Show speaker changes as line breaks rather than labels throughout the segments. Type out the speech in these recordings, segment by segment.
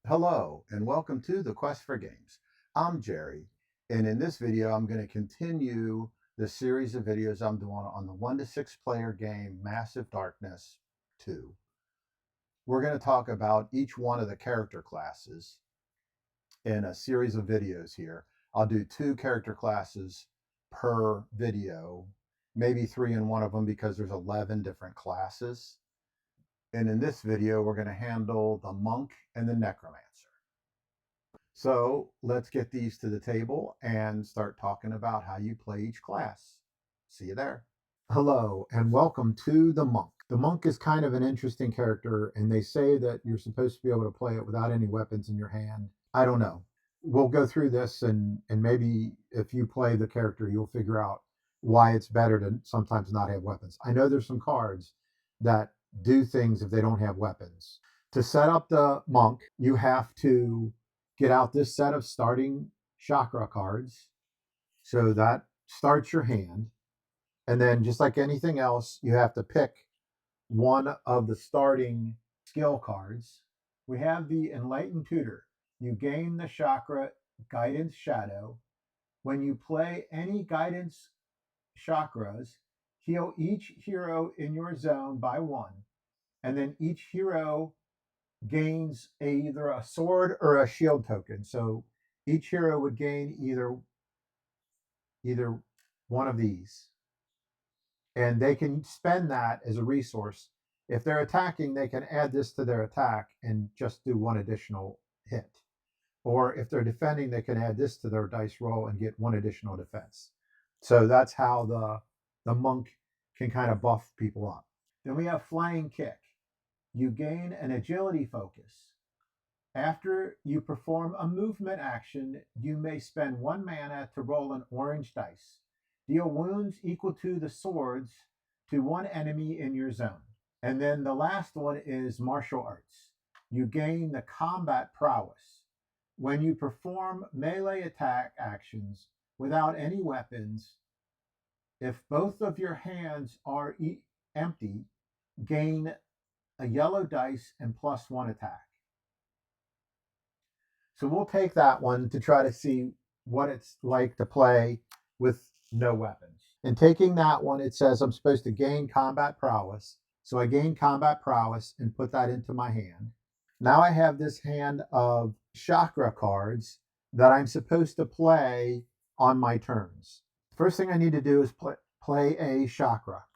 Hello and welcome to the Quest for Games. I'm Jerry, and in this video I'm going to continue the series of videos I'm doing on the 1 to 6 player game Massive Darkness 2. We're going to talk about each one of the character classes in a series of videos here. I'll do 2 character classes per video, maybe 3 in one of them because there's 11 different classes. And in this video we're going to handle the Monk and the Necromancer. So let's get these to the table and start talking about how you play each class. See you there. Hello and welcome to the Monk. The Monk is kind of an interesting character, and they say that you're supposed to be able to play it without any weapons in your hand. I don't know. We'll go through this, and maybe if you play the character, you'll figure out why it's better to sometimes not have weapons. I know there's some cards that do things if they don't have weapons. To set up the Monk, you have to get out this set of starting chakra cards. So that starts your hand. And then, just like anything else, you have to pick one of the starting skill cards. We have the Enlightened Tutor. You gain the chakra Guidance Shadow. When you play any guidance chakras, heal each hero in your zone by 1. And then each hero gains either a sword or a shield token. So each hero would gain either one of these, and they can spend that as a resource. If they're attacking, they can add this to their attack and just do 1 additional hit. Or if they're defending, they can add this to their dice roll and get 1 additional defense. So that's how the Monk can kind of buff people up. Then we have Flying Kick. You gain an agility focus. After you perform a movement action, you may spend 1 mana to roll an orange dice. Deal wounds equal to the swords to 1 enemy in your zone. And then the last one is martial arts. You gain the combat prowess. When you perform melee attack actions without any weapons, if both of your hands are empty, gain a yellow dice and +1 attack. So we'll take that one to try to see what it's like to play with no weapons. In taking that one, it says I'm supposed to gain combat prowess. So I gain combat prowess and put that into my hand. Now I have this hand of chakra cards that I'm supposed to play on my turns. First thing I need to do is play a chakra.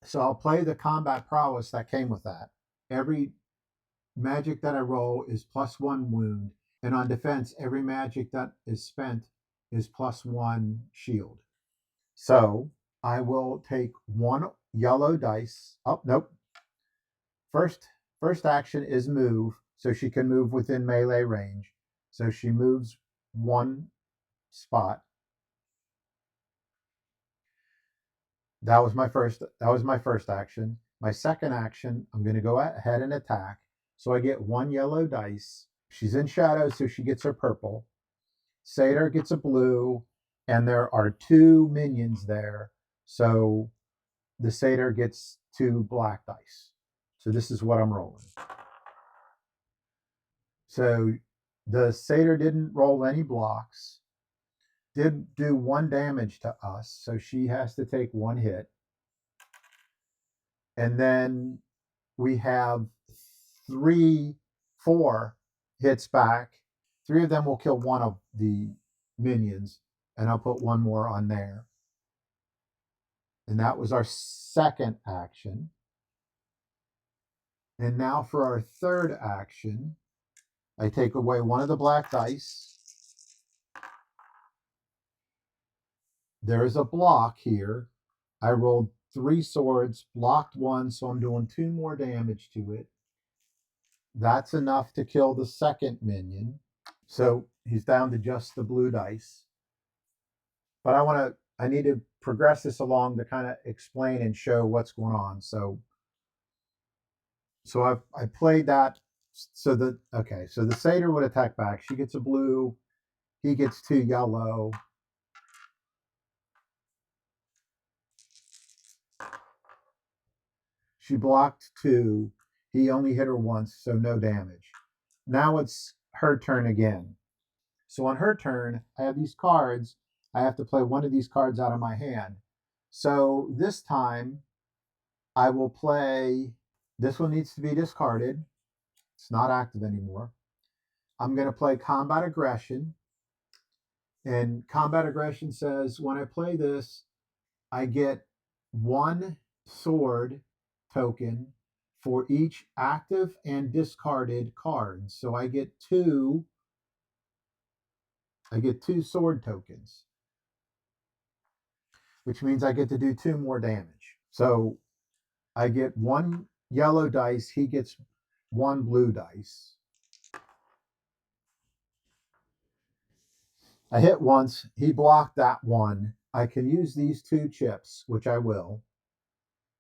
So I'll play the combat prowess that came with that. Every magic that I roll is +1 wound, and on defense, every magic that is spent is +1 shield. So I will take 1 yellow dice. Oh, nope. First action is move, so she can move within melee range. So she moves 1 spot. That was my first action. My second action, I'm going to go ahead and attack. So I get 1 yellow dice. She's in shadow, so she gets her purple. Satyr gets a blue, and there are 2 minions there. So the Satyr gets 2 black dice. So this is what I'm rolling. So the Satyr didn't roll any blocks, did do 1 damage to us, so she has to take 1 hit. And then we have 4 hits back. 3 of them will kill 1 of the minions, and I'll put 1 more on there. And that was our second action. And now for our third action, I take away 1 of the black dice. There is a block here. I rolled 3 swords, blocked 1, so I'm doing 2 more damage to it. That's enough to kill the second minion. So he's down to just the blue dice. But I need to progress this along to kind of explain and show what's going on. So I played that. So the Satyr would attack back. She gets a blue. He gets 2 yellow. She blocked 2. He only hit her once, so no damage. Now it's her turn again. So on her turn, I have these cards. I have to play one of these cards out of my hand. So this time I will play, this one needs to be discarded. It's not active anymore. I'm going to play Combat Aggression. And Combat Aggression says when I play this, I get one sword token for each active and discarded card. So I get two sword tokens, which means I get to do two more damage. So I get one yellow dice, he gets one blue dice. I hit once, he blocked that one. I can use these two chips, which I will.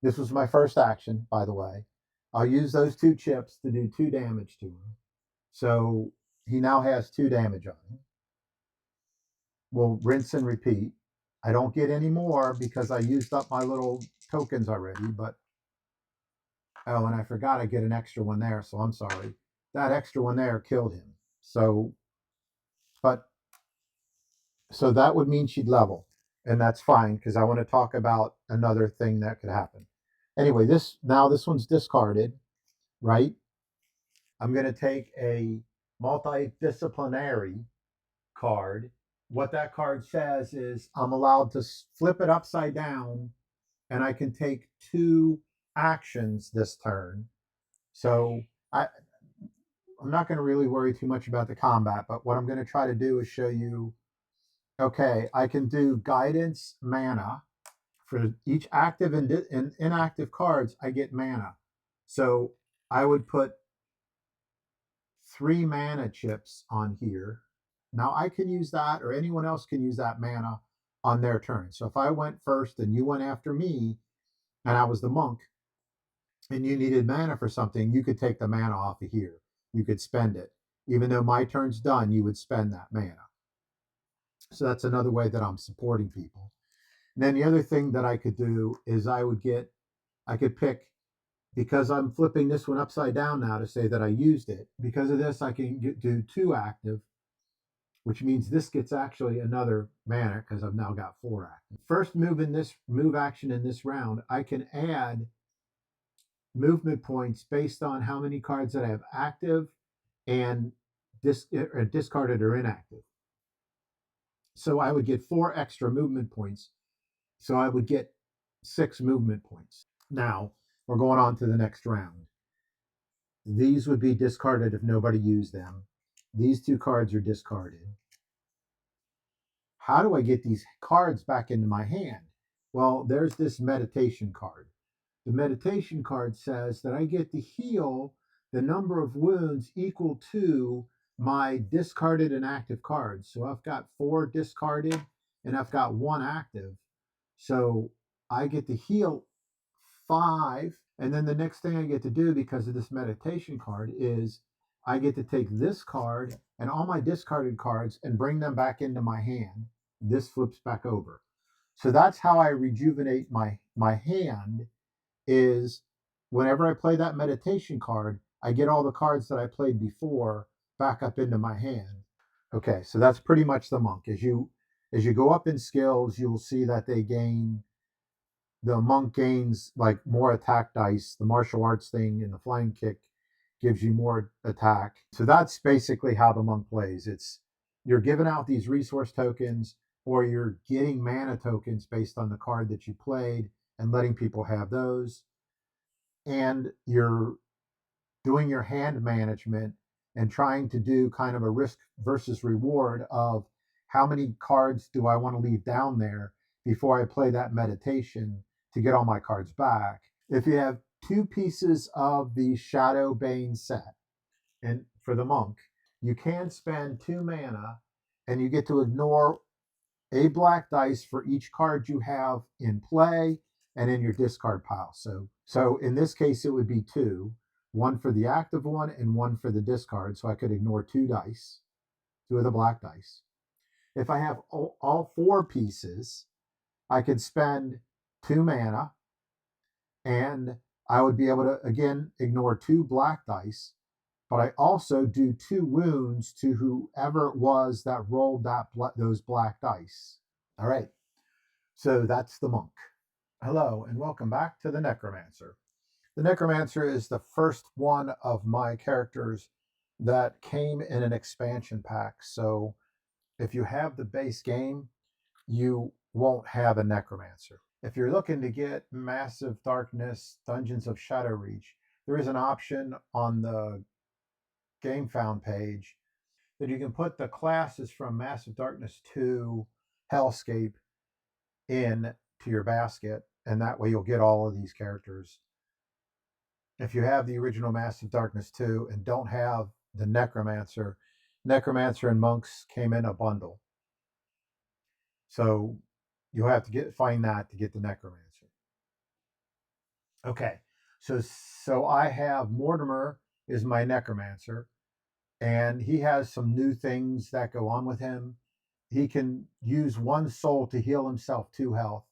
This was my first action, by the way. I'll use those two chips to do two damage to him. So he now has two damage on him. We'll rinse and repeat. I don't get any more because I used up my little tokens already, but oh, and I forgot I get an extra one there, so I'm sorry. That extra one there killed him. So, but, so that would mean she'd level, and that's fine because I want to talk about another thing that could happen. Anyway, this one's discarded, right? I'm going to take a multidisciplinary card. What that card says is I'm allowed to flip it upside down and I can take two actions this turn. So I'm not going to really worry too much about the combat, but what I'm going to try to do is show you, okay, I can do guidance mana. For each active and inactive cards, I get mana. So I would put 3 mana chips on here. Now I can use that, or anyone else can use that mana on their turn. So if I went first and you went after me, and I was the monk, and you needed mana for something, you could take the mana off of here. You could spend it. Even though my turn's done, you would spend that mana. So that's another way that I'm supporting people. And then the other thing that I could do is I could pick, because I'm flipping this one upside down now to say that I used it. Because of this, I can do 2 active, which means this gets actually another mana because I've now got 4 active. First move action in this round, I can add movement points based on how many cards that I have active and discarded or inactive. So I would get 4 extra movement points. So I would get 6 movement points. Now we're going on to the next round. These would be discarded if nobody used them. These 2 cards are discarded. How do I get these cards back into my hand? Well, there's this meditation card. The meditation card says that I get to heal the number of wounds equal to my discarded and active cards. So I've got 4 discarded and I've got 1 active. So I get to heal 5. And then the next thing I get to do because of this meditation card is I get to take this card and all my discarded cards and bring them back into my hand. This flips back over. So that's how I rejuvenate my hand, is whenever I play that meditation card, I get all the cards that I played before back up into my hand. Okay, so that's pretty much the monk. As you go up in skills, you will see that the monk gains like more attack dice. The martial arts thing and the flying kick gives you more attack. So that's basically how the monk plays. It's you're giving out these resource tokens or you're getting mana tokens based on the card that you played and letting people have those. And you're doing your hand management and trying to do kind of a risk versus reward of how many cards do I want to leave down there before I play that meditation to get all my cards back. If you have 2 pieces of the Shadow Bane set, and for the monk, you can spend 2 mana and you get to ignore a black dice for each card you have in play and in your discard pile. So in this case, it would be 2, one for the active one and one for the discard. So I could ignore 2 dice, 2 of the black dice. If I have all 4 pieces, I could spend 2 mana and I would be able to, again, ignore 2 black dice but I also do 2 wounds to whoever it was that rolled those black dice. All right, so that's the monk. Hello, and welcome back to the Necromancer. The Necromancer is the first one of my characters that came in an expansion pack. So if you have the base game, you won't have a Necromancer. If you're looking to get Massive Darkness Dungeons of Shadowreach, there is an option on the Game Found page that you can put the classes from Massive Darkness to Hellscape in to your basket, and that way you'll get all of these characters. If you have the original Massive Darkness 2 and don't have the Necromancer, Necromancer and Monks came in a bundle. So you'll have to find that to get the Necromancer. Okay, so I have Mortimer is my Necromancer, and he has some new things that go on with him. He can use 1 soul to heal himself 2 health,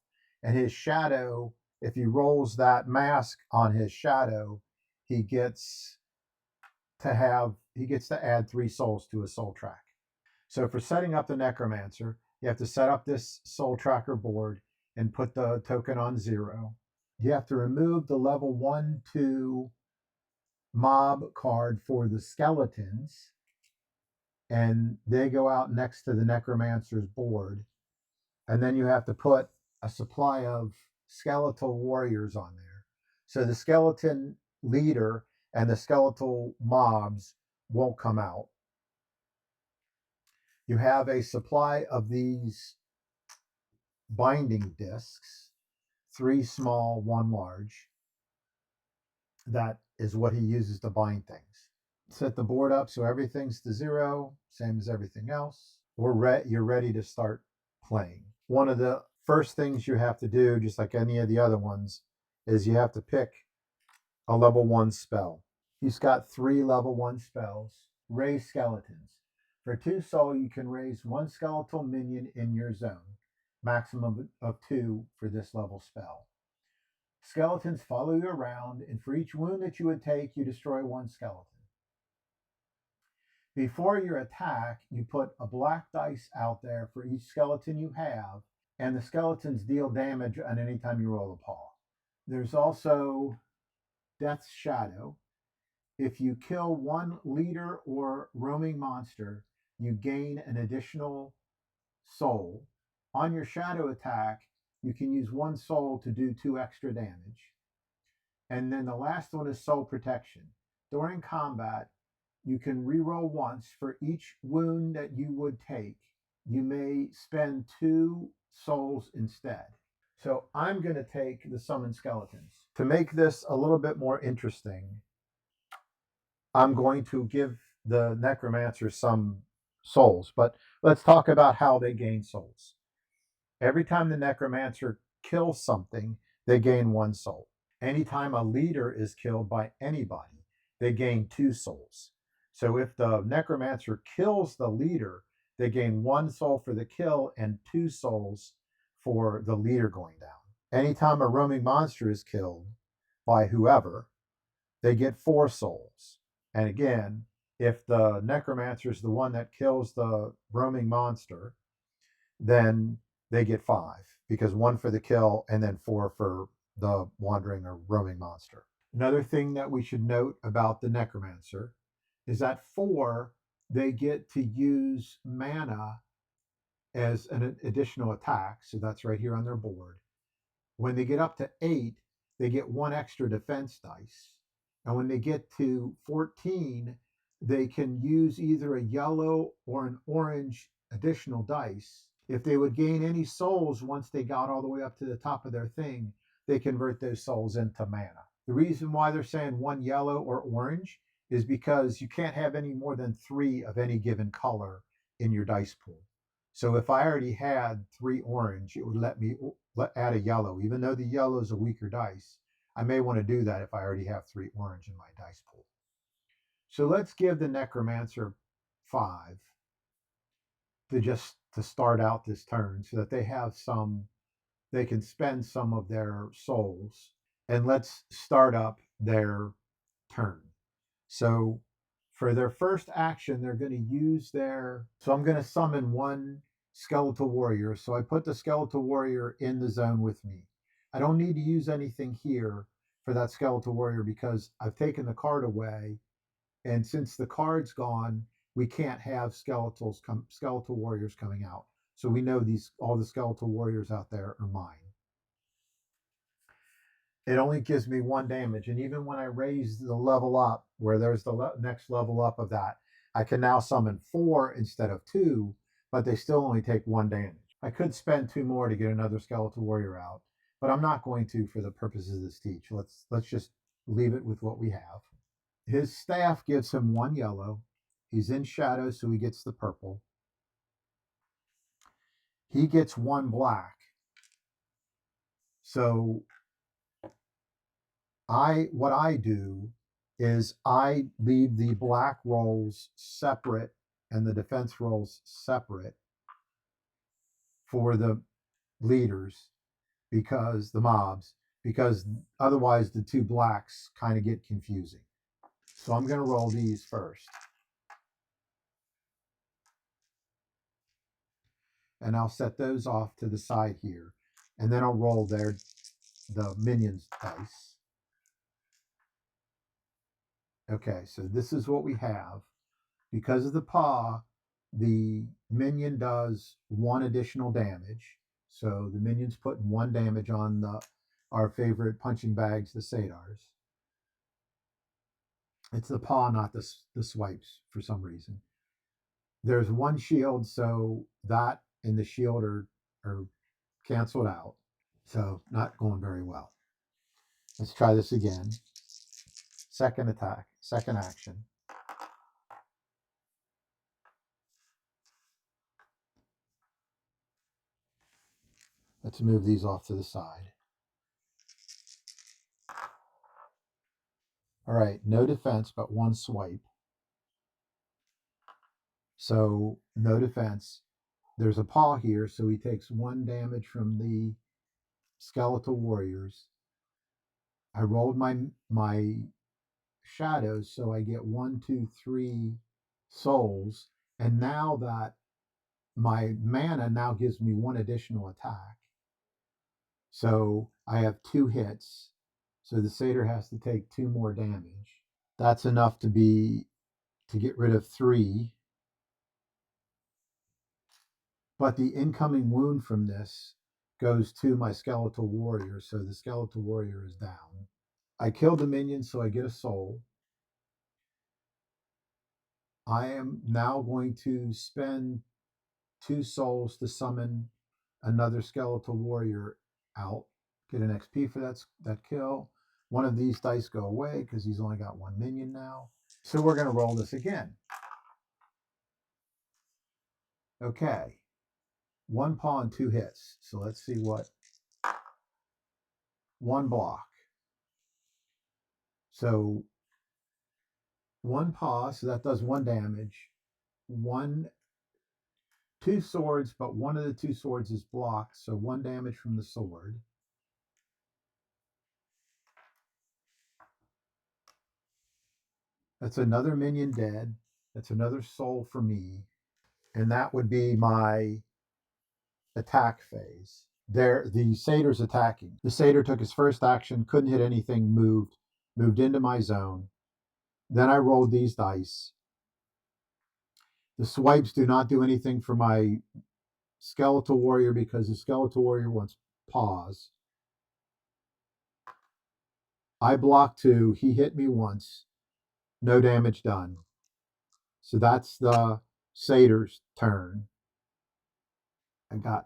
and his shadow, if he rolls that mask on his shadow, he gets to add 3 souls to his soul track. So for setting up the Necromancer, you have to set up this soul tracker board and put the token on 0. You have to remove the level 1, 2 mob card for the skeletons, and they go out next to the Necromancer's board. And then you have to put a supply of skeletal warriors on there. So the skeleton leader and the skeletal mobs won't come out. You have a supply of these binding discs, 3 small, 1 large. That is what he uses to bind things. Set the board up so everything's to 0, same as everything else. You're ready to start playing. One of the first things you have to do, just like any of the other ones, is you have to pick a level 1 spell. He's got 3 level 1 spells. Raise skeletons. For 2 soul, you can raise 1 skeletal minion in your zone. Maximum of 2 for this level spell. Skeletons follow you around, and for each wound that you would take, you destroy 1 skeleton. Before your attack, you put a black dice out there for each skeleton you have, and the skeletons deal damage on any time you roll a paw. There's also Death's Shadow. If you kill 1 leader or roaming monster, you gain an additional soul. On your shadow attack, you can use 1 soul to do 2 extra damage. And then the last one is Soul Protection. During combat, you can reroll once for each wound that you would take. You may spend 2 souls instead. So I'm going to take the Summon Skeletons. To make this a little bit more interesting, I'm going to give the Necromancer some souls, but let's talk about how they gain souls. Every time the Necromancer kills something, they gain 1 soul. Anytime a leader is killed by anybody, they gain 2 souls. So if the Necromancer kills the leader, they gain 1 soul for the kill and 2 souls for the leader going down. Anytime a roaming monster is killed by whoever, they get 4 souls. And again, if the Necromancer is the one that kills the roaming monster, then they get 5, because 1 for the kill and then 4 for the wandering or roaming monster. Another thing that we should note about the Necromancer is that 4, they get to use mana as an additional attack. So that's right here on their board. When they get up to 8, they get 1 extra defense dice. And when they get to 14, they can use either a yellow or an orange additional dice. If they would gain any souls once they got all the way up to the top of their thing, they convert those souls into mana. The reason why they're saying 1 yellow or orange is because you can't have any more than 3 of any given color in your dice pool. So if I already had 3 orange, it would let me add a yellow. Even though the yellow is a weaker dice, I may want to do that if I already have 3 orange in my dice pool. So let's give the Necromancer 5 to start out this turn, so that they can spend some of their souls. And let's start up their turn. So For their first action, they're going to use their. So I'm going to summon one skeletal warrior. So I put the skeletal warrior in the zone with me. I don't need to use anything here for that skeletal warrior because I've taken the card away. And since the card's gone, we can't have skeletal warriors coming out. So we know these all the skeletal warriors out there are mine. It only gives me one damage. And even when I raise the level up, where there's the next level up of that, I can now summon four instead of two, but they still only take one damage. I could spend two more to get another skeletal warrior out, but I'm not going to for the purposes of this teach. Let's just leave it with what we have. His staff gives him one yellow. He's in shadow, so he gets the purple. He gets one black. So what I do is I leave the black rolls separate and the defense rolls separate for the leaders because the mobs, because otherwise the two blacks kind of get confusing. So I'm going to roll these first. And I'll set those off to the side here. And then I'll roll the minions dice. Okay, so this is what we have. Because of the paw, the minion does one additional damage. So the minion's putting one damage on our favorite punching bags, the satyrs. It's the paw, not the swipes for some reason. There's one shield, so that and the shield are canceled out. So not going very well. Let's try this again. Second attack, second action. Let's move these off to the side. All right, no defense, but one swipe. So no defense. There's a paw here, so he takes one damage from the skeletal warriors. I rolled my shadows, so I get 1, 2, 3 souls. And now that my mana now gives me one additional attack. So I have 2 hits. So the satyr has to take 2 more damage. That's enough to get rid of 3. But the incoming wound from this goes to my skeletal warrior, so the skeletal warrior is down. I killed the minion, so I get a soul. I am now going to spend 2 souls to summon another skeletal warrior out. Get an XP for that kill. One of these dice go away because he's only got 1 minion now. So we're going to roll this again. Okay. 1 paw and 2 hits. So let's see what. 1 block. So 1 paw, so that does 1 damage. 2 swords, but one of the 2 swords is blocked, so 1 damage from the sword. That's another minion dead. That's another soul for me. And that would be my attack phase. There, the satyr's attacking. The satyr took his first action, couldn't hit anything, moved into my zone. Then I rolled these dice. The swipes do not do anything for my skeletal warrior because the skeletal warrior wants paws. I blocked 2. He hit me once. No damage done. So that's the satyr's turn. I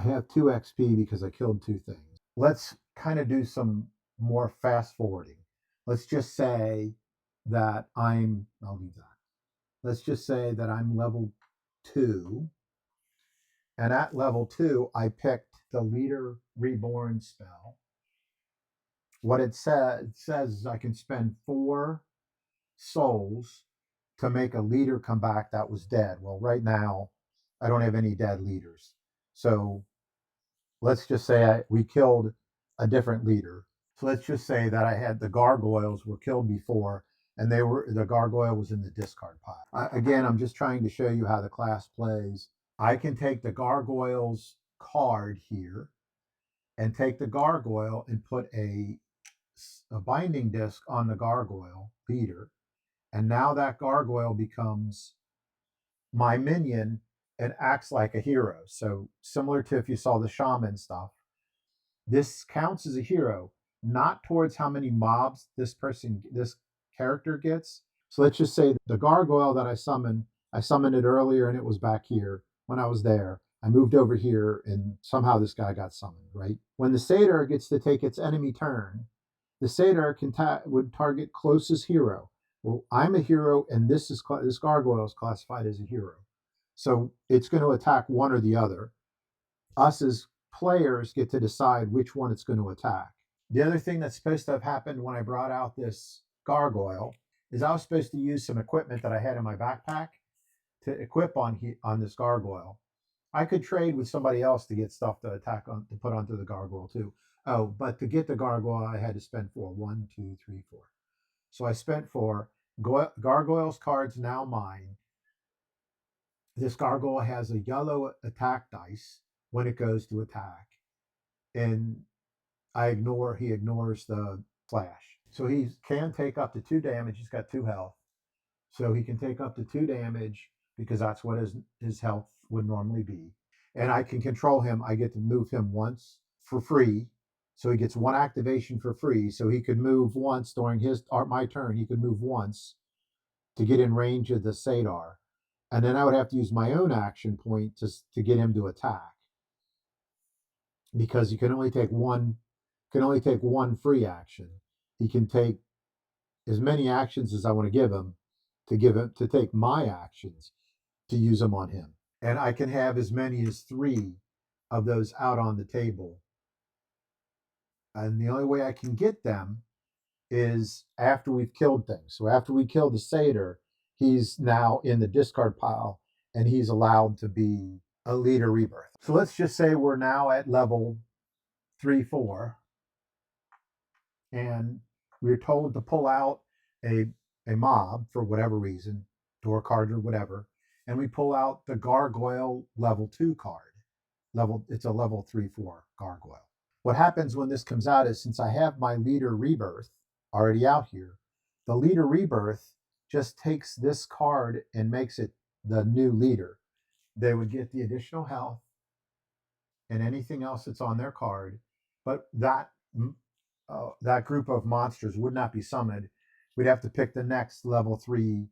have 2 XP because I killed 2 things. Let's kind of do some more fast forwarding. Let's just say that I'll leave that. Let's just say that I'm level 2. And at level 2, I picked the Leader Reborn spell. What it says is I can spend 4 souls to make a leader come back that was dead. Well, right now, I don't have any dead leaders. So let's just say we killed a different leader. So let's just say that I had the gargoyles were killed before. and the gargoyle was in the discard pile. Again, I'm just trying to show you how the class plays. I can take the gargoyle's card here and take the gargoyle and put a binding disc on the gargoyle leader, and now that gargoyle becomes my minion and acts like a hero. So similar to if you saw the shaman stuff, this counts as a hero, not towards how many mobs this character gets. So let's just say the gargoyle that I summoned it earlier and it was back here when I was there. I moved over here and somehow this guy got summoned, right? When the satyr gets to take its enemy turn, the satyr would target closest hero. Well, I'm a hero, and this gargoyle is classified as a hero, so it's going to attack one or the other. Us as players get to decide which one it's going to attack. The other thing that's supposed to have happened when I brought out this gargoyle is I was supposed to use some equipment that I had in my backpack to equip on this gargoyle. I could trade with somebody else to get stuff to put onto the gargoyle too. Oh, but to get the gargoyle, I had to spend 4. 1, 2, 3, 4. So I spent 4. Gargoyle's card's now mine. This gargoyle has a yellow attack dice when it goes to attack, and he ignores the slash. So he can take up to 2 damage. He's got 2 health. So he can take up to 2 damage because that's what his health would normally be. And I can control him. I get to move him once for free. So he gets 1 activation for free. So he could move once during my turn. He could move once to get in range of the satyr. And then I would have to use my own action point to get him to attack. Because you can only take one free action. He can take as many actions as I want to give him to take my actions to use them on him. And I can have as many as 3 of those out on the table. And the only way I can get them is after we've killed things. So after we kill the satyr, he's now in the discard pile and he's allowed to be a leader rebirth. So let's just say we're now at level 3, 4, and we're told to pull out a mob for whatever reason, door card or whatever, and we pull out the gargoyle level 2 card. It's a level 3, 4 gargoyle. What happens when this comes out is, since I have my leader rebirth already out here, the leader rebirth just takes this card and makes it the new leader. They would get the additional health and anything else that's on their card, but that group of monsters would not be summoned. We'd have to pick the next level 3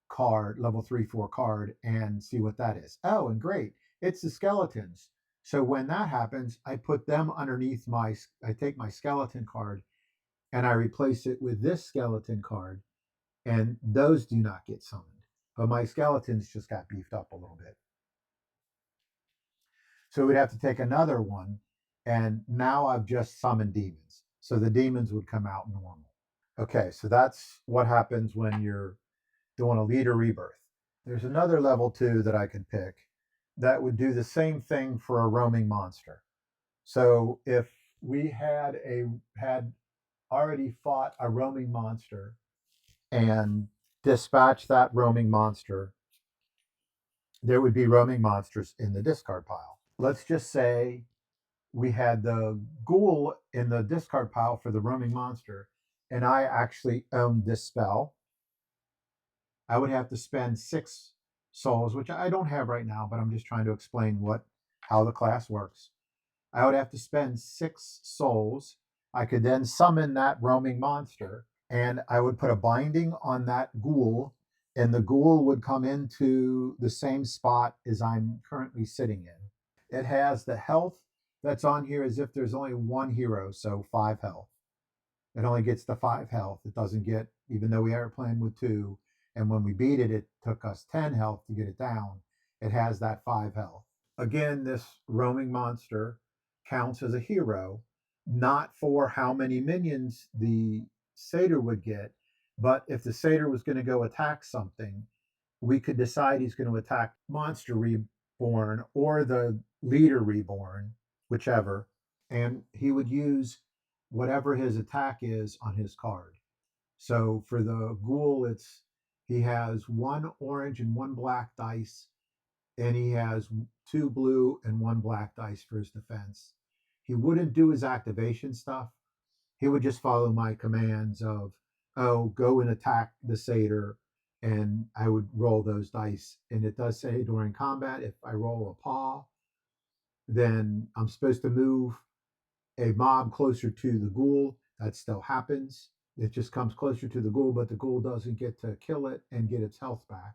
card, level 3, 4 card, and see what that is. Oh, and great, it's the skeletons. So when that happens, I put them underneath I take my skeleton card and I replace it with this skeleton card, and those do not get summoned. But my skeletons just got beefed up a little bit. So we'd have to take another one, and now I've just summoned demons. So the demons would come out normal. Okay, so that's what happens when you're doing a leader rebirth. There's another level 2 that I could pick that would do the same thing for a roaming monster. So if we had already fought a roaming monster and dispatched that roaming monster, there would be roaming monsters in the discard pile. Let's just say we had the ghoul in the discard pile for the roaming monster, and I actually owned this spell. I would have to spend 6 souls, which I don't have right now, but I'm just trying to explain how the class works. I would have to spend 6 souls. I could then summon that roaming monster, and I would put a binding on that ghoul, and the ghoul would come into the same spot as I'm currently sitting in. It has the health that's on here as if there's only 1 hero, so 5 health. It only gets the 5 health. It doesn't get, even though we are playing with 2, and when we beat it, it took us 10 health to get it down. It has that 5 health. Again, this roaming monster counts as a hero, not for how many minions the satyr would get, but if the satyr was going to go attack something, we could decide he's going to attack monster reborn or the leader reborn, whichever, and he would use whatever his attack is on his card. So for the ghoul, he has one orange and one black dice, and he has two blue and one black dice for his defense. He wouldn't do his activation stuff. He would just follow my commands of, oh, go and attack the satyr, and I would roll those dice. And it does say during combat, if I roll a paw, then I'm supposed to move a mob closer to the ghoul. That still happens. It just comes closer to the ghoul, but the ghoul doesn't get to kill it and get its health back.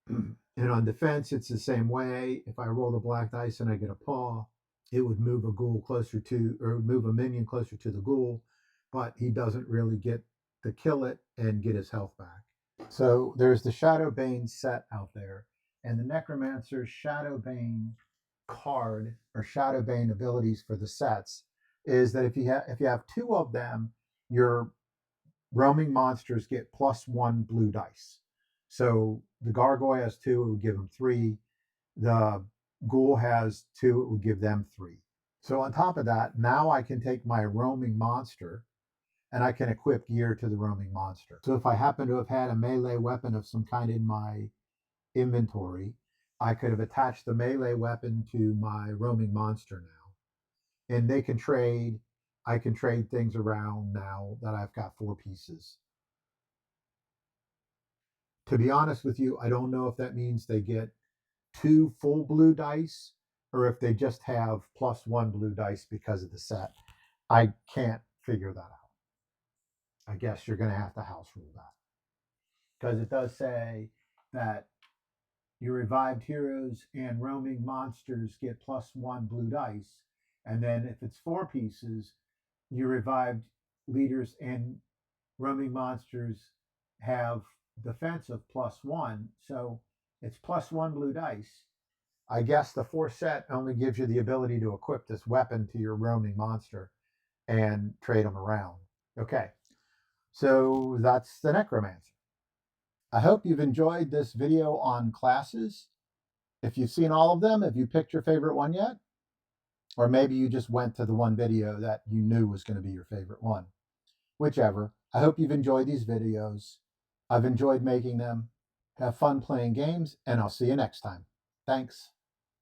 And on defense, it's the same way. If I roll the black dice and I get a paw, it would move a ghoul closer to, or move a minion closer to the ghoul, but he doesn't really get to kill it and get his health back. So there's the Shadowbane set out there, and the Necromancer Shadowbane card or Shadowbane abilities for the sets is that if you have two of them, your roaming monsters get +1 blue dice. So the gargoyle has two, it would give them three. The ghoul has two, it would give them three. So on top of that, now I can take my roaming monster and I can equip gear to the roaming monster. So if I happen to have had a melee weapon of some kind in my inventory, I could have attached the melee weapon to my roaming monster now. And they can trade. I can trade things around now that I've got 4 pieces. To be honest with you, I don't know if that means they get 2 full blue dice or if they just have +1 blue dice because of the set. I can't figure that out. I guess you're going to have to house rule that. Because it does say that your revived heroes and roaming monsters get +1 blue dice. And then if it's 4 pieces, your revived leaders and roaming monsters have defense of +1. So it's +1 blue dice. I guess the 4 set only gives you the ability to equip this weapon to your roaming monster and trade them around. Okay, so that's the Necromancer. I hope you've enjoyed this video on classes. If you've seen all of them, have you picked your favorite one yet? Or maybe you just went to the one video that you knew was going to be your favorite one. Whichever. I hope you've enjoyed these videos. I've enjoyed making them. Have fun playing games, and I'll see you next time. Thanks.